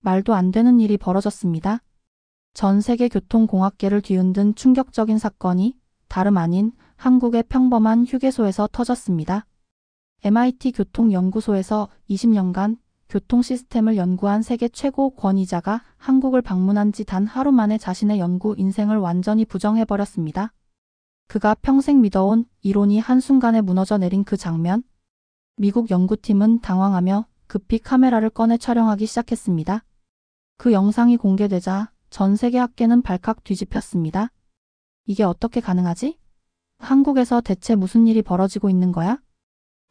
말도 안 되는 일이 벌어졌습니다. 전 세계 교통공학계를 뒤흔든 충격적인 사건이 다름 아닌 한국의 평범한 휴게소에서 터졌습니다. MIT 교통연구소에서 20년간 교통 시스템을 연구한 세계 최고 권위자가 한국을 방문한 지 단 하루 만에 자신의 연구 인생을 완전히 부정해버렸습니다. 그가 평생 믿어온 이론이 한순간에 무너져 내린 그 장면. 미국 연구팀은 당황하며 급히 카메라를 꺼내 촬영하기 시작했습니다. 그 영상이 공개되자 전 세계 학계는 발칵 뒤집혔습니다. 이게 어떻게 가능하지? 한국에서 대체 무슨 일이 벌어지고 있는 거야?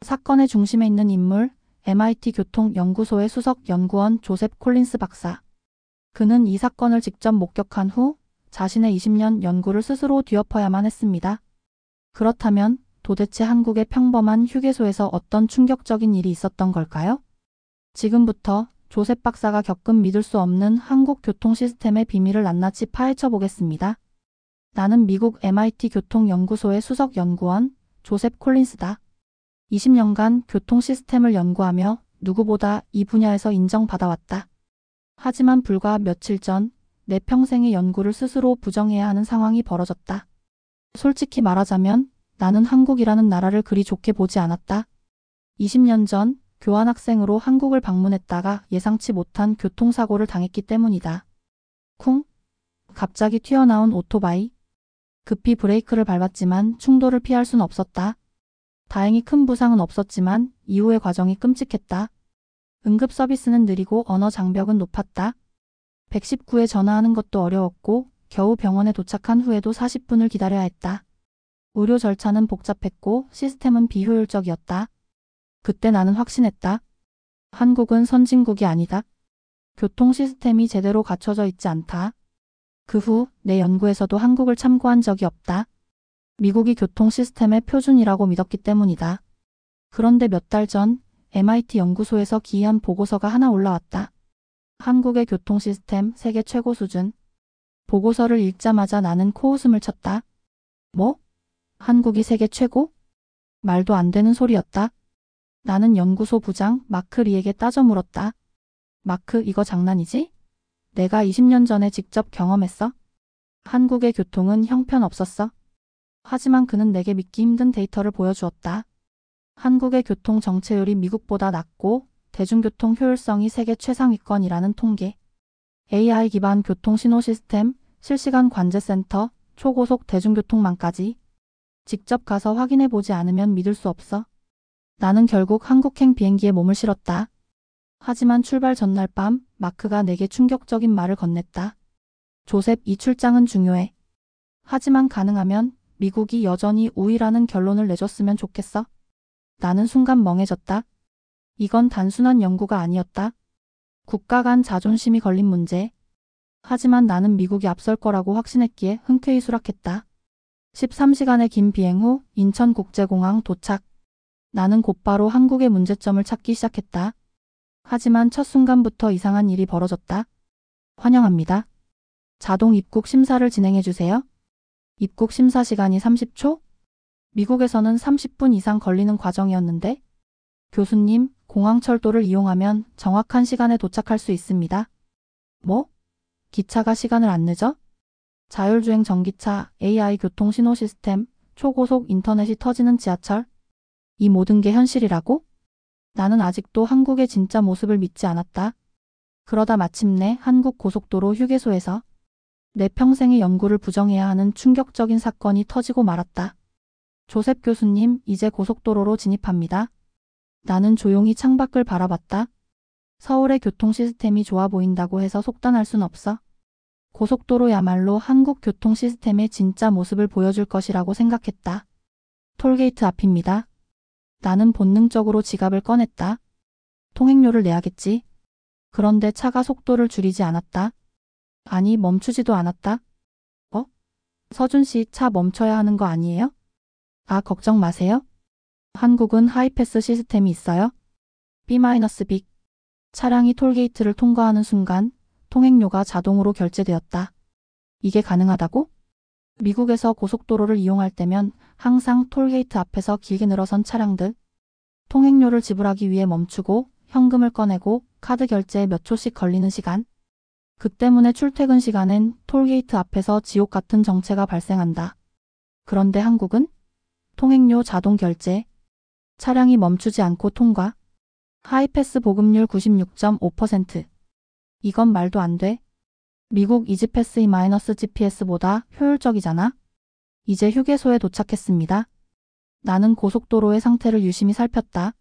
사건의 중심에 있는 인물, MIT 교통연구소의 수석 연구원 조셉 콜린스 박사. 그는 이 사건을 직접 목격한 후 자신의 20년 연구를 스스로 뒤엎어야만 했습니다. 그렇다면 도대체 한국의 평범한 휴게소에서 어떤 충격적인 일이 있었던 걸까요? 지금부터 조셉 박사가 겪은 믿을 수 없는 한국 교통 시스템의 비밀을 낱낱이 파헤쳐 보겠습니다. 나는 미국 MIT 교통연구소의 수석 연구원 조셉 콜린스다. 20년간 교통 시스템을 연구하며 누구보다 이 분야에서 인정받아왔다. 하지만 불과 며칠 전 내 평생의 연구를 스스로 부정해야 하는 상황이 벌어졌다. 솔직히 말하자면 나는 한국이라는 나라를 그리 좋게 보지 않았다. 20년 전 교환학생으로 한국을 방문했다가 예상치 못한 교통사고를 당했기 때문이다. 쿵! 갑자기 튀어나온 오토바이. 급히 브레이크를 밟았지만 충돌을 피할 순 없었다. 다행히 큰 부상은 없었지만 이후의 과정이 끔찍했다. 응급 서비스는 느리고 언어 장벽은 높았다. 119에 전화하는 것도 어려웠고 겨우 병원에 도착한 후에도 40분을 기다려야 했다. 의료 절차는 복잡했고 시스템은 비효율적이었다. 그때 나는 확신했다. 한국은 선진국이 아니다. 교통 시스템이 제대로 갖춰져 있지 않다. 그 후 내 연구에서도 한국을 참고한 적이 없다. 미국이 교통 시스템의 표준이라고 믿었기 때문이다. 그런데 몇 달 전 MIT 연구소에서 기이한 보고서가 하나 올라왔다. 한국의 교통 시스템 세계 최고 수준. 보고서를 읽자마자 나는 코웃음을 쳤다. 뭐? 한국이 세계 최고? 말도 안 되는 소리였다. 나는 연구소 부장 마크 리에게 따져 물었다. 마크, 이거 장난이지? 내가 20년 전에 직접 경험했어. 한국의 교통은 형편없었어. 하지만 그는 내게 믿기 힘든 데이터를 보여주었다. 한국의 교통 정체율이 미국보다 낮고 대중교통 효율성이 세계 최상위권이라는 통계. AI 기반 교통 신호 시스템, 실시간 관제센터, 초고속 대중교통망까지. 직접 가서 확인해보지 않으면 믿을 수 없어. 나는 결국 한국행 비행기에 몸을 실었다. 하지만 출발 전날 밤 마크가 내게 충격적인 말을 건넸다. 조셉, 이 출장은 중요해. 하지만 가능하면 미국이 여전히 우위라는 결론을 내줬으면 좋겠어. 나는 순간 멍해졌다. 이건 단순한 연구가 아니었다. 국가 간 자존심이 걸린 문제. 하지만 나는 미국이 앞설 거라고 확신했기에 흔쾌히 수락했다. 13시간의 긴 비행 후 인천국제공항 도착. 나는 곧바로 한국의 문제점을 찾기 시작했다. 하지만 첫 순간부터 이상한 일이 벌어졌다. 환영합니다. 자동 입국 심사를 진행해 주세요. 입국 심사 시간이 30초? 미국에서는 30분 이상 걸리는 과정이었는데, 교수님, 공항철도를 이용하면 정확한 시간에 도착할 수 있습니다. 뭐? 기차가 시간을 안 늦어? 자율주행 전기차, AI 교통 신호 시스템, 초고속 인터넷이 터지는 지하철? 이 모든 게 현실이라고? 나는 아직도 한국의 진짜 모습을 믿지 않았다. 그러다 마침내 한국 고속도로 휴게소에서 내 평생의 연구를 부정해야 하는 충격적인 사건이 터지고 말았다. 조셉 교수님, 이제 고속도로로 진입합니다. 나는 조용히 창밖을 바라봤다. 서울의 교통 시스템이 좋아 보인다고 해서 속단할 순 없어. 고속도로야말로 한국 교통 시스템의 진짜 모습을 보여줄 것이라고 생각했다. 톨게이트 앞입니다. 나는 본능적으로 지갑을 꺼냈다. 통행료를 내야겠지. 그런데 차가 속도를 줄이지 않았다. 아니, 멈추지도 않았다. 서준 씨, 차 멈춰야 하는 거 아니에요? 아, 걱정 마세요. 한국은 하이패스 시스템이 있어요. B-빅. 차량이 톨게이트를 통과하는 순간 통행료가 자동으로 결제되었다. 이게 가능하다고? 미국에서 고속도로를 이용할 때면 항상 톨게이트 앞에서 길게 늘어선 차량들. 통행료를 지불하기 위해 멈추고 현금을 꺼내고 카드 결제에 몇 초씩 걸리는 시간. 그 때문에 출퇴근 시간엔 톨게이트 앞에서 지옥 같은 정체가 발생한다. 그런데 한국은 통행료 자동 결제, 차량이 멈추지 않고 통과, 하이패스 보급률 96.5%. 이건 말도 안 돼. 미국 이지패스 E-GPS보다 효율적이잖아. 이제 휴게소에 도착했습니다. 나는 고속도로의 상태를 유심히 살폈다.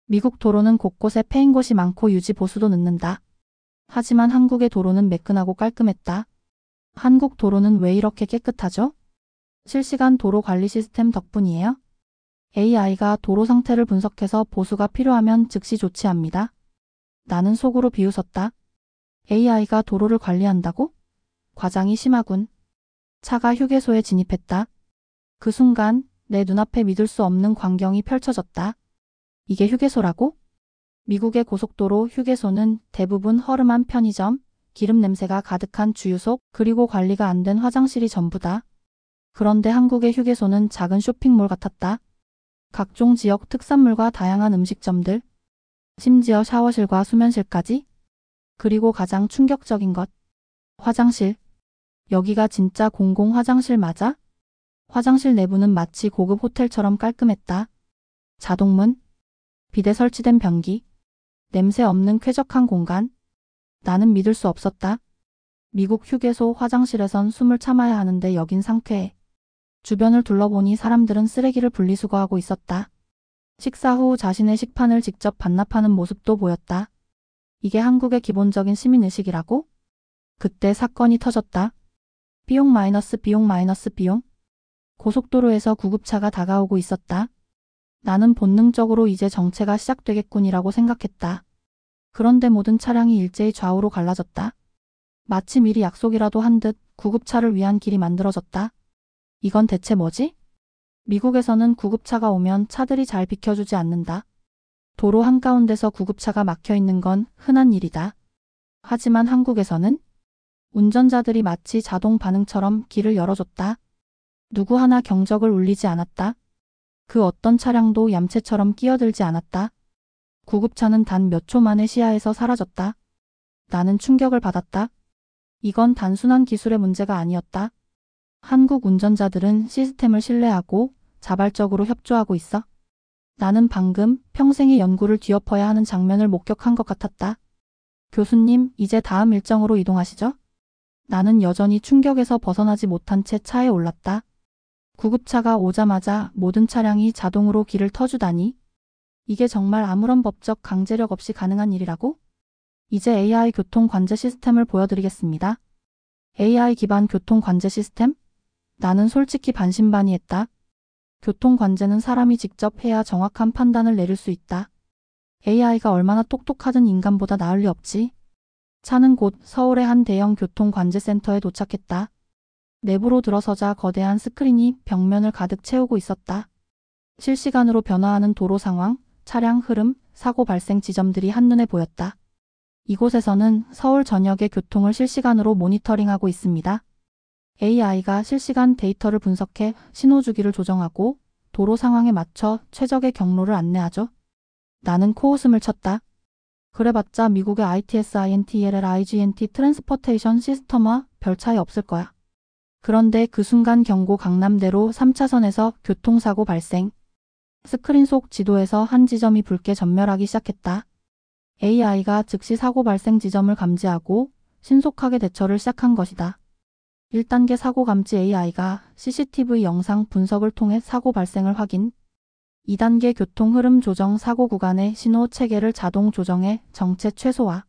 미국 도로는 곳곳에 패인 곳이 많고 유지 보수도 늦는다. 하지만 한국의 도로는 매끈하고 깔끔했다. 한국 도로는 왜 이렇게 깨끗하죠? 실시간 도로 관리 시스템 덕분이에요. AI가 도로 상태를 분석해서 보수가 필요하면 즉시 조치합니다. 나는 속으로 비웃었다. AI가 도로를 관리한다고? 과장이 심하군. 차가 휴게소에 진입했다. 그 순간 내 눈앞에 믿을 수 없는 광경이 펼쳐졌다. 이게 휴게소라고? 미국의 고속도로 휴게소는 대부분 허름한 편의점, 기름 냄새가 가득한 주유소, 그리고 관리가 안 된 화장실이 전부다. 그런데 한국의 휴게소는 작은 쇼핑몰 같았다. 각종 지역 특산물과 다양한 음식점들, 심지어 샤워실과 수면실까지. 그리고 가장 충격적인 것, 화장실. 여기가 진짜 공공 화장실 맞아? 화장실 내부는 마치 고급 호텔처럼 깔끔했다. 자동문, 비데 설치된 변기, 냄새 없는 쾌적한 공간. 나는 믿을 수 없었다. 미국 휴게소 화장실에선 숨을 참아야 하는데 여긴 상쾌해. 주변을 둘러보니 사람들은 쓰레기를 분리수거하고 있었다. 식사 후 자신의 식판을 직접 반납하는 모습도 보였다. 이게 한국의 기본적인 시민의식이라고? 그때 사건이 터졌다. 비용 마이너스 비용 마이너스 비용. 고속도로에서 구급차가 다가오고 있었다. 나는 본능적으로 이제 정체가 시작되겠군이라고 생각했다. 그런데 모든 차량이 일제히 좌우로 갈라졌다. 마치 미리 약속이라도 한 듯 구급차를 위한 길이 만들어졌다. 이건 대체 뭐지? 미국에서는 구급차가 오면 차들이 잘 비켜주지 않는다. 도로 한가운데서 구급차가 막혀 있는 건 흔한 일이다. 하지만 한국에서는 운전자들이 마치 자동 반응처럼 길을 열어줬다. 누구 하나 경적을 울리지 않았다. 그 어떤 차량도 얌체처럼 끼어들지 않았다. 구급차는 단 몇 초 만에 시야에서 사라졌다. 나는 충격을 받았다. 이건 단순한 기술의 문제가 아니었다. 한국 운전자들은 시스템을 신뢰하고 자발적으로 협조하고 있어. 나는 방금 평생의 연구를 뒤엎어야 하는 장면을 목격한 것 같았다. 교수님, 이제 다음 일정으로 이동하시죠? 나는 여전히 충격에서 벗어나지 못한 채 차에 올랐다. 구급차가 오자마자 모든 차량이 자동으로 길을 터주다니. 이게 정말 아무런 법적 강제력 없이 가능한 일이라고? 이제 AI 교통 관제 시스템을 보여드리겠습니다. AI 기반 교통 관제 시스템? 나는 솔직히 반신반의했다. 교통 관제는 사람이 직접 해야 정확한 판단을 내릴 수 있다. AI가 얼마나 똑똑하든 인간보다 나을 리 없지. 차는 곧 서울의 한 대형 교통 관제 센터에 도착했다. 내부로 들어서자 거대한 스크린이 벽면을 가득 채우고 있었다. 실시간으로 변화하는 도로 상황, 차량 흐름, 사고 발생 지점들이 한눈에 보였다. 이곳에서는 서울 전역의 교통을 실시간으로 모니터링하고 있습니다. AI가 실시간 데이터를 분석해 신호 주기를 조정하고 도로 상황에 맞춰 최적의 경로를 안내하죠. 나는 코웃음을 쳤다. 그래봤자 미국의 ITS, INTELL, IGNT 트랜스포테이션 시스템과 별 차이 없을 거야. 그런데 그 순간 경고 강남대로 3차선에서 교통사고 발생. 스크린 속 지도에서 한 지점이 붉게 전멸하기 시작했다. AI가 즉시 사고 발생 지점을 감지하고 신속하게 대처를 시작한 것이다. 1단계 사고 감지 AI가 CCTV 영상 분석을 통해 사고 발생을 확인. 2단계 교통 흐름 조정 사고 구간의 신호 체계를 자동 조정해 정체 최소화.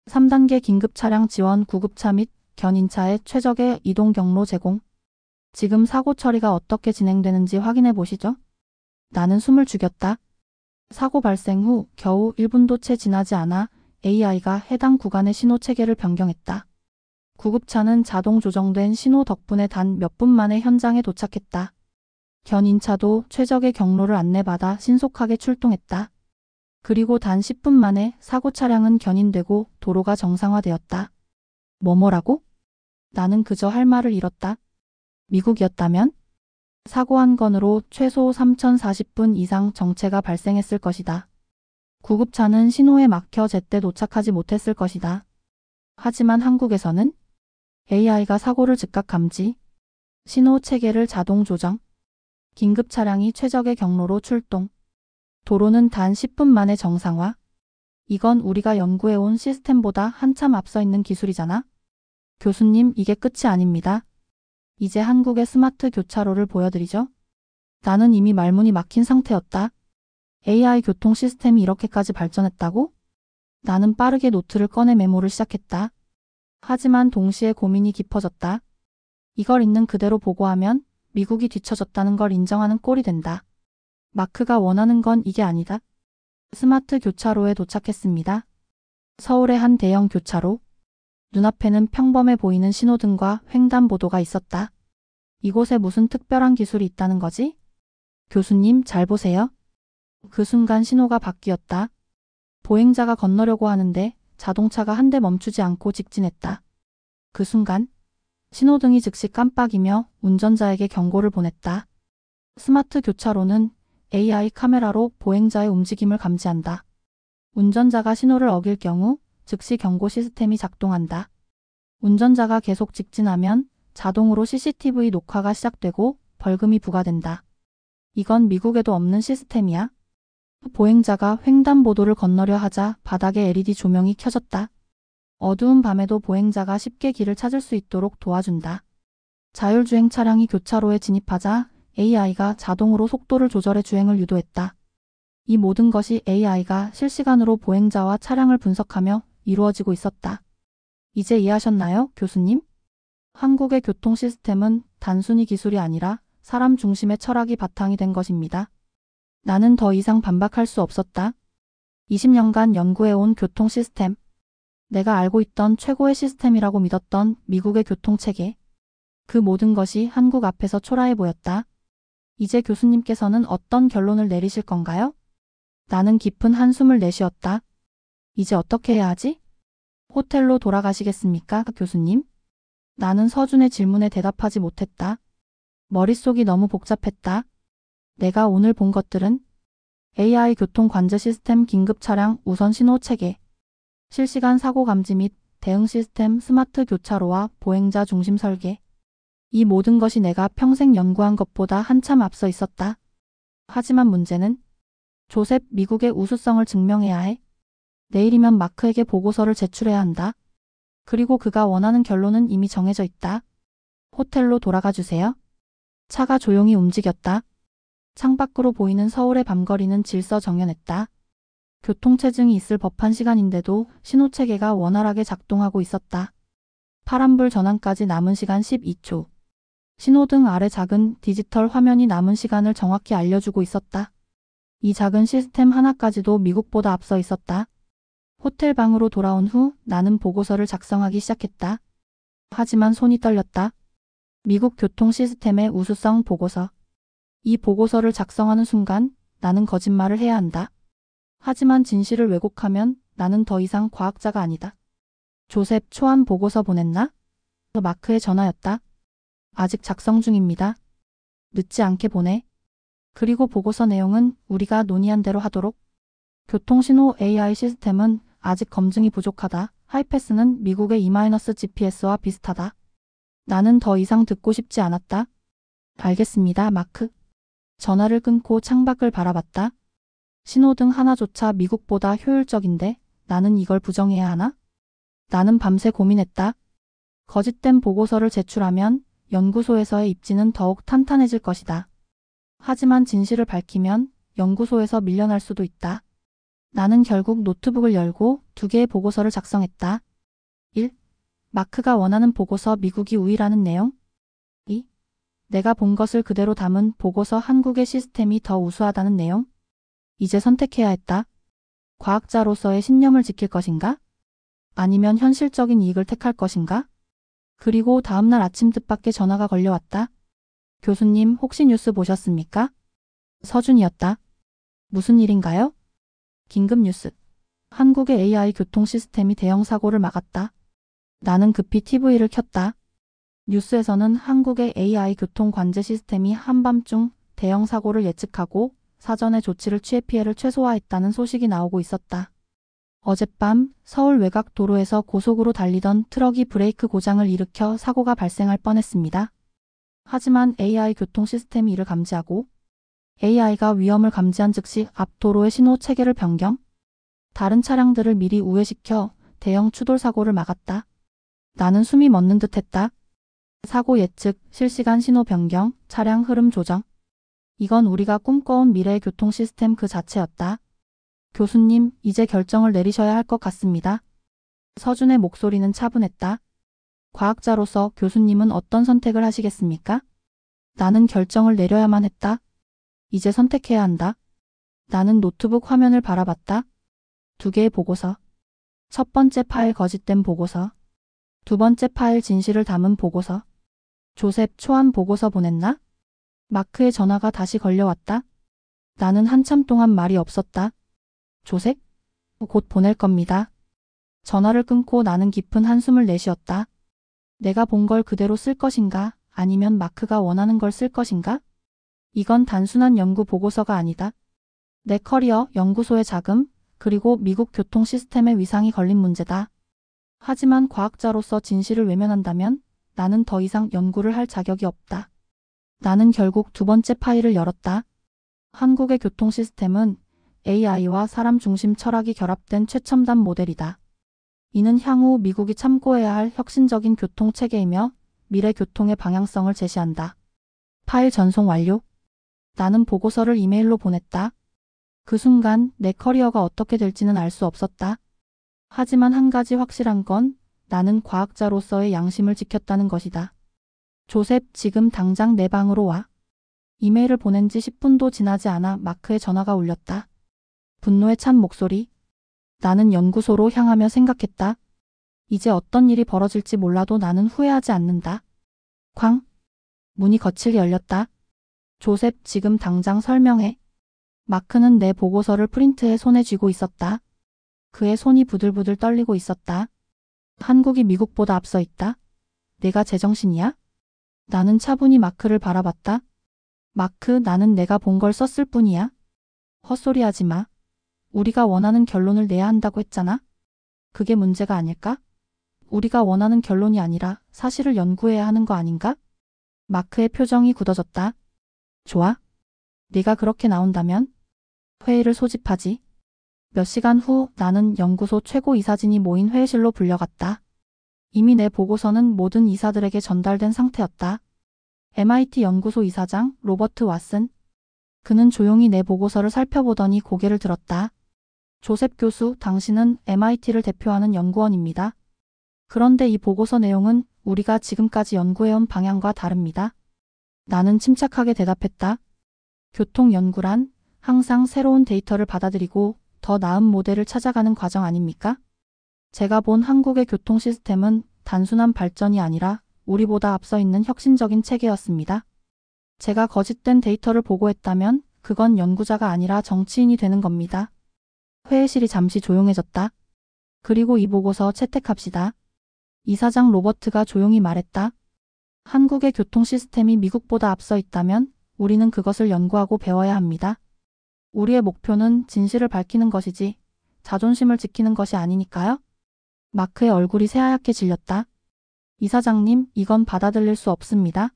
3단계 긴급 차량 지원 구급차 및 견인차의 최적의 이동 경로 제공. 지금 사고 처리가 어떻게 진행되는지 확인해 보시죠. 나는 숨을 죽였다. 사고 발생 후 겨우 1분도 채 지나지 않아 AI가 해당 구간의 신호 체계를 변경했다. 구급차는 자동 조정된 신호 덕분에 단 몇 분 만에 현장에 도착했다. 견인차도 최적의 경로를 안내받아 신속하게 출동했다. 그리고 단 10분 만에 사고 차량은 견인되고 도로가 정상화되었다. 뭐라고? 나는 그저 할 말을 잃었다. 미국이었다면? 사고 한 건으로 최소 3040분 이상 정체가 발생했을 것이다. 구급차는 신호에 막혀 제때 도착하지 못했을 것이다. 하지만 한국에서는 AI가 사고를 즉각 감지, 신호 체계를 자동 조정, 긴급 차량이 최적의 경로로 출동, 도로는 단 10분 만에 정상화. 이건 우리가 연구해온 시스템보다 한참 앞서 있는 기술이잖아. 교수님, 이게 끝이 아닙니다. 이제 한국의 스마트 교차로를 보여드리죠. 나는 이미 말문이 막힌 상태였다. AI 교통 시스템이 이렇게까지 발전했다고? 나는 빠르게 노트를 꺼내 메모를 시작했다. 하지만 동시에 고민이 깊어졌다. 이걸 있는 그대로 보고하면 미국이 뒤처졌다는 걸 인정하는 꼴이 된다. 마크가 원하는 건 이게 아니다. 스마트 교차로에 도착했습니다. 서울의 한 대형 교차로. 눈앞에는 평범해 보이는 신호등과 횡단보도가 있었다. 이곳에 무슨 특별한 기술이 있다는 거지? 교수님, 잘 보세요. 그 순간 신호가 바뀌었다. 보행자가 건너려고 하는데 자동차가 한 대 멈추지 않고 직진했다. 그 순간 신호등이 즉시 깜빡이며 운전자에게 경고를 보냈다. 스마트 교차로는 AI 카메라로 보행자의 움직임을 감지한다. 운전자가 신호를 어길 경우 즉시 경고 시스템이 작동한다. 운전자가 계속 직진하면 자동으로 CCTV 녹화가 시작되고 벌금이 부과된다. 이건 미국에도 없는 시스템이야. 보행자가 횡단보도를 건너려 하자 바닥에 LED 조명이 켜졌다. 어두운 밤에도 보행자가 쉽게 길을 찾을 수 있도록 도와준다. 자율주행 차량이 교차로에 진입하자 AI가 자동으로 속도를 조절해 주행을 유도했다. 이 모든 것이 AI가 실시간으로 보행자와 차량을 분석하며 이루어지고 있었다. 이제 이해하셨나요, 교수님? 한국의 교통 시스템은 단순히 기술이 아니라 사람 중심의 철학이 바탕이 된 것입니다. 나는 더 이상 반박할 수 없었다. 20년간 연구해온 교통 시스템. 내가 알고 있던 최고의 시스템이라고 믿었던 미국의 교통체계. 그 모든 것이 한국 앞에서 초라해 보였다. 이제 교수님께서는 어떤 결론을 내리실 건가요? 나는 깊은 한숨을 내쉬었다. 이제 어떻게 해야 하지? 호텔로 돌아가시겠습니까, 교수님? 나는 서준의 질문에 대답하지 못했다. 머릿속이 너무 복잡했다. 내가 오늘 본 것들은 AI 교통 관제 시스템, 긴급 차량 우선 신호 체계, 실시간 사고 감지 및 대응 시스템, 스마트 교차로와 보행자 중심 설계. 이 모든 것이 내가 평생 연구한 것보다 한참 앞서 있었다. 하지만 문제는 조셉, 미국의 우수성을 증명해야 해. 내일이면 마크에게 보고서를 제출해야 한다. 그리고 그가 원하는 결론은 이미 정해져 있다. 호텔로 돌아가 주세요. 차가 조용히 움직였다. 창밖으로 보이는 서울의 밤거리는 질서정연했다. 교통체증이 있을 법한 시간인데도 신호체계가 원활하게 작동하고 있었다. 파란불 전환까지 남은 시간 12초. 신호등 아래 작은 디지털 화면이 남은 시간을 정확히 알려주고 있었다. 이 작은 시스템 하나까지도 미국보다 앞서 있었다. 호텔 방으로 돌아온 후 나는 보고서를 작성하기 시작했다. 하지만 손이 떨렸다. 미국 교통 시스템의 우수성 보고서. 이 보고서를 작성하는 순간 나는 거짓말을 해야 한다. 하지만 진실을 왜곡하면 나는 더 이상 과학자가 아니다. 조셉, 초안 보고서 보냈나? 마크의 전화였다. 아직 작성 중입니다. 늦지 않게 보내. 그리고 보고서 내용은 우리가 논의한 대로 하도록. 교통신호 AI 시스템은 아직 검증이 부족하다. 하이패스는 미국의 E-GPS와 비슷하다. 나는 더 이상 듣고 싶지 않았다. 알겠습니다, 마크. 전화를 끊고 창밖을 바라봤다. 신호등 하나조차 미국보다 효율적인데 나는 이걸 부정해야 하나? 나는 밤새 고민했다. 거짓된 보고서를 제출하면 연구소에서의 입지는 더욱 탄탄해질 것이다. 하지만 진실을 밝히면 연구소에서 밀려날 수도 있다. 나는 결국 노트북을 열고 2개의 보고서를 작성했다. 1. 마크가 원하는 보고서, 미국이 우위라는 내용. 2. 내가 본 것을 그대로 담은 보고서, 한국의 시스템이 더 우수하다는 내용. 이제 선택해야 했다. 과학자로서의 신념을 지킬 것인가? 아니면 현실적인 이익을 택할 것인가? 그리고 다음날 아침 뜻밖의 전화가 걸려왔다. 교수님, 혹시 뉴스 보셨습니까? 서준이었다. 무슨 일인가요? 긴급 뉴스. 한국의 AI 교통 시스템이 대형 사고를 막았다. 나는 급히 TV를 켰다. 뉴스에서는 한국의 AI 교통 관제 시스템이 한밤중 대형 사고를 예측하고 사전에 조치를 취해 피해를 최소화했다는 소식이 나오고 있었다. 어젯밤 서울 외곽 도로에서 고속으로 달리던 트럭이 브레이크 고장을 일으켜 사고가 발생할 뻔했습니다. 하지만 AI 교통 시스템이 이를 감지하고 AI가 위험을 감지한 즉시 앞 도로의 신호 체계를 변경, 다른 차량들을 미리 우회시켜 대형 추돌 사고를 막았다. 나는 숨이 멎는 듯했다. 사고 예측, 실시간 신호 변경, 차량 흐름 조정. 이건 우리가 꿈꿔온 미래의 교통 시스템 그 자체였다. 교수님, 이제 결정을 내리셔야 할 것 같습니다. 서준의 목소리는 차분했다. 과학자로서 교수님은 어떤 선택을 하시겠습니까? 나는 결정을 내려야만 했다. 이제 선택해야 한다. 나는 노트북 화면을 바라봤다. 2개의 보고서. 첫 번째 파일 거짓된 보고서. 두 번째 파일 진실을 담은 보고서. 조셉 초안 보고서 보냈나? 마크의 전화가 다시 걸려왔다. 나는 한참 동안 말이 없었다. 조셉? 곧 보낼 겁니다. 전화를 끊고 나는 깊은 한숨을 내쉬었다. 내가 본 걸 그대로 쓸 것인가? 아니면 마크가 원하는 걸 쓸 것인가? 이건 단순한 연구 보고서가 아니다. 내 커리어, 연구소의 자금, 그리고 미국 교통 시스템의 위상이 걸린 문제다. 하지만 과학자로서 진실을 외면한다면 나는 더 이상 연구를 할 자격이 없다. 나는 결국 두 번째 파일을 열었다. 한국의 교통 시스템은 AI와 사람 중심 철학이 결합된 최첨단 모델이다. 이는 향후 미국이 참고해야 할 혁신적인 교통 체계이며 미래 교통의 방향성을 제시한다. 파일 전송 완료. 나는 보고서를 이메일로 보냈다. 그 순간 내 커리어가 어떻게 될지는 알 수 없었다. 하지만 한 가지 확실한 건 나는 과학자로서의 양심을 지켰다는 것이다. 조셉, 지금 당장 내 방으로 와. 이메일을 보낸 지 10분도 지나지 않아 마크의 전화가 울렸다. 분노에 찬 목소리. 나는 연구소로 향하며 생각했다. 이제 어떤 일이 벌어질지 몰라도 나는 후회하지 않는다. 쾅. 문이 거칠게 열렸다. 조셉, 지금 당장 설명해. 마크는 내 보고서를 프린트해 손에 쥐고 있었다. 그의 손이 부들부들 떨리고 있었다. 한국이 미국보다 앞서 있다. 내가 제정신이야? 나는 차분히 마크를 바라봤다. 마크, 나는 내가 본 걸 썼을 뿐이야. 헛소리하지 마. 우리가 원하는 결론을 내야 한다고 했잖아. 그게 문제가 아닐까? 우리가 원하는 결론이 아니라 사실을 연구해야 하는 거 아닌가? 마크의 표정이 굳어졌다. 좋아. 네가 그렇게 나온다면 회의를 소집하지. 몇 시간 후 나는 연구소 최고 이사진이 모인 회의실로 불려갔다. 이미 내 보고서는 모든 이사들에게 전달된 상태였다. MIT 연구소 이사장 로버트 왓슨. 그는 조용히 내 보고서를 살펴보더니 고개를 들었다. 조셉 교수, 당신은 MIT를 대표하는 연구원입니다. 그런데 이 보고서 내용은 우리가 지금까지 연구해온 방향과 다릅니다. 나는 침착하게 대답했다. 교통 연구란 항상 새로운 데이터를 받아들이고 더 나은 모델을 찾아가는 과정 아닙니까? 제가 본 한국의 교통 시스템은 단순한 발전이 아니라 우리보다 앞서 있는 혁신적인 체계였습니다. 제가 거짓된 데이터를 보고했다면 그건 연구자가 아니라 정치인이 되는 겁니다. 회의실이 잠시 조용해졌다. 그리고 이 보고서 채택합시다. 이사장 로버트가 조용히 말했다. 한국의 교통 시스템이 미국보다 앞서 있다면 우리는 그것을 연구하고 배워야 합니다. 우리의 목표는 진실을 밝히는 것이지 자존심을 지키는 것이 아니니까요. 마크의 얼굴이 새하얗게 질렸다. 이사장님, 이건 받아들일 수 없습니다.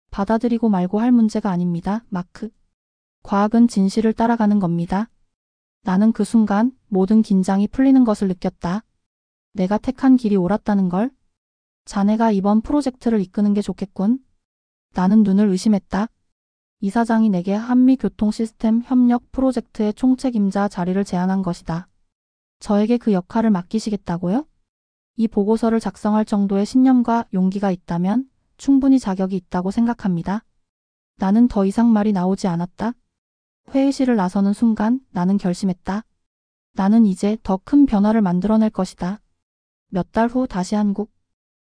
받아들이고 말고 할 문제가 아닙니다, 마크. 과학은 진실을 따라가는 겁니다. 나는 그 순간 모든 긴장이 풀리는 것을 느꼈다. 내가 택한 길이 옳았다는 걸. 자네가 이번 프로젝트를 이끄는 게 좋겠군. 나는 눈을 의심했다. 이사장이 내게 한미교통시스템 협력 프로젝트의 총책임자 자리를 제안한 것이다. 저에게 그 역할을 맡기시겠다고요? 이 보고서를 작성할 정도의 신념과 용기가 있다면 충분히 자격이 있다고 생각합니다. 나는 더 이상 말이 나오지 않았다. 회의실을 나서는 순간 나는 결심했다. 나는 이제 더 큰 변화를 만들어낼 것이다. 몇 달 후 다시 한국.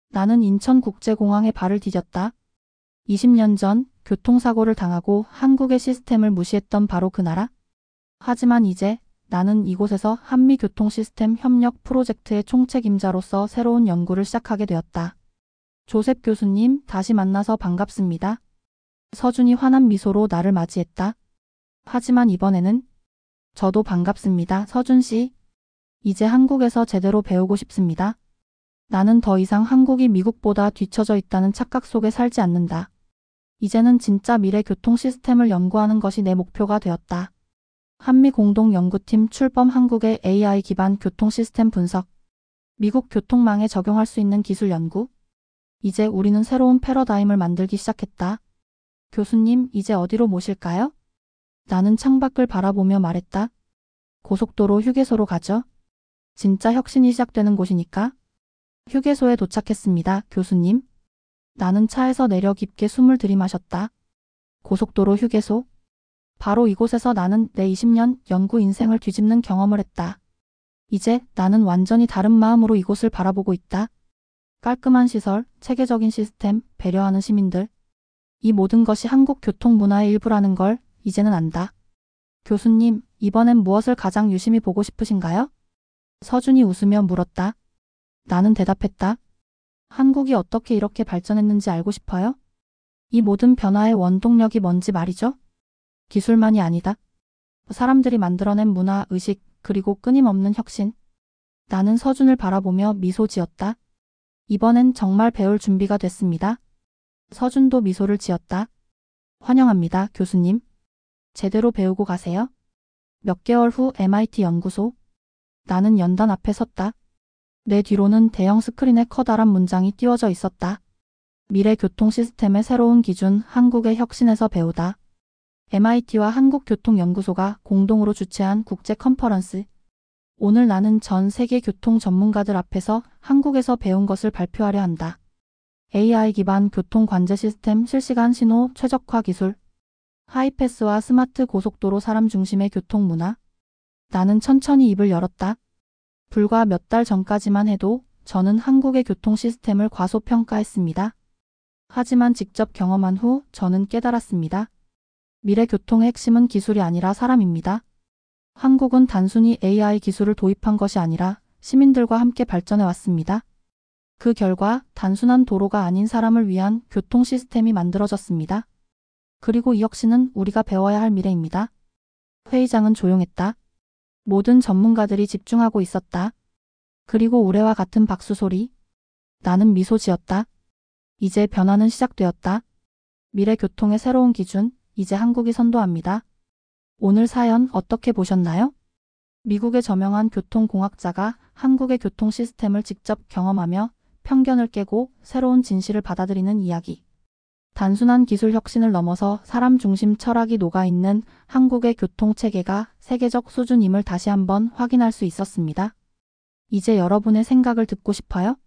나는 인천국제공항에 발을 디뎠다. 20년 전 교통사고를 당하고 한국의 시스템을 무시했던 바로 그 나라. 하지만 이제 나는 이곳에서 한미교통시스템 협력 프로젝트의 총책임자로서 새로운 연구를 시작하게 되었다. 조셉 교수님, 다시 만나서 반갑습니다. 서준이 환한 미소로 나를 맞이했다. 하지만 이번에는 저도 반갑습니다. 서준 씨. 이제 한국에서 제대로 배우고 싶습니다. 나는 더 이상 한국이 미국보다 뒤처져 있다는 착각 속에 살지 않는다. 이제는 진짜 미래 교통 시스템을 연구하는 것이 내 목표가 되었다. 한미 공동 연구팀 출범 한국의 AI 기반 교통 시스템 분석. 미국 교통망에 적용할 수 있는 기술 연구. 이제 우리는 새로운 패러다임을 만들기 시작했다. 교수님, 이제 어디로 모실까요? 나는 창밖을 바라보며 말했다. 고속도로 휴게소로 가죠. 진짜 혁신이 시작되는 곳이니까. 휴게소에 도착했습니다, 교수님. 나는 차에서 내려 깊게 숨을 들이마셨다. 고속도로 휴게소. 바로 이곳에서 나는 내 20년 연구 인생을 뒤집는 경험을 했다. 이제 나는 완전히 다른 마음으로 이곳을 바라보고 있다. 깔끔한 시설, 체계적인 시스템, 배려하는 시민들. 이 모든 것이 한국 교통 문화의 일부라는 걸 이제는 안다. 교수님, 이번엔 무엇을 가장 유심히 보고 싶으신가요? 서준이 웃으며 물었다. 나는 대답했다. 한국이 어떻게 이렇게 발전했는지 알고 싶어요? 이 모든 변화의 원동력이 뭔지 말이죠. 기술만이 아니다. 사람들이 만들어낸 문화, 의식, 그리고 끊임없는 혁신. 나는 서준을 바라보며 미소 지었다. 이번엔 정말 배울 준비가 됐습니다. 서준도 미소를 지었다. 환영합니다, 교수님. 제대로 배우고 가세요. 몇 개월 후 MIT 연구소. 나는 연단 앞에 섰다. 내 뒤로는 대형 스크린에 커다란 문장이 띄워져 있었다. 미래 교통 시스템의 새로운 기준, 한국의 혁신에서 배우다. MIT와 한국교통연구소가 공동으로 주최한 국제 컨퍼런스. 오늘 나는 전 세계 교통 전문가들 앞에서 한국에서 배운 것을 발표하려 한다. AI 기반 교통 관제 시스템, 실시간 신호, 최적화 기술, 하이패스와 스마트 고속도로, 사람 중심의 교통 문화. 나는 천천히 입을 열었다. 불과 몇 달 전까지만 해도 저는 한국의 교통 시스템을 과소평가했습니다. 하지만 직접 경험한 후 저는 깨달았습니다. 미래 교통의 핵심은 기술이 아니라 사람입니다. 한국은 단순히 AI 기술을 도입한 것이 아니라 시민들과 함께 발전해 왔습니다. 그 결과 단순한 도로가 아닌 사람을 위한 교통 시스템이 만들어졌습니다. 그리고 이 혁신은 우리가 배워야 할 미래입니다. 회의장은 조용했다. 모든 전문가들이 집중하고 있었다. 그리고 우레와 같은 박수 소리. 나는 미소 지었다. 이제 변화는 시작되었다. 미래 교통의 새로운 기준, 이제 한국이 선도합니다. 오늘 사연 어떻게 보셨나요? 미국의 저명한 교통공학자가 한국의 교통 시스템을 직접 경험하며 편견을 깨고 새로운 진실을 받아들이는 이야기. 단순한 기술 혁신을 넘어서 사람 중심 철학이 녹아있는 한국의 교통체계가 세계적 수준임을 다시 한번 확인할 수 있었습니다. 이제 여러분의 생각을 듣고 싶어요?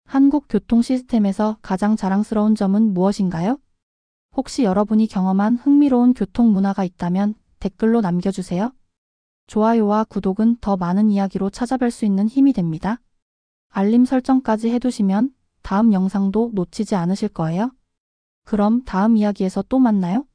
한국 교통 시스템에서 가장 자랑스러운 점은 무엇인가요? 혹시 여러분이 경험한 흥미로운 교통 문화가 있다면 댓글로 남겨주세요. 좋아요와 구독은 더 많은 이야기로 찾아뵐 수 있는 힘이 됩니다. 알림 설정까지 해두시면 다음 영상도 놓치지 않으실 거예요. 그럼 다음 이야기에서 또 만나요.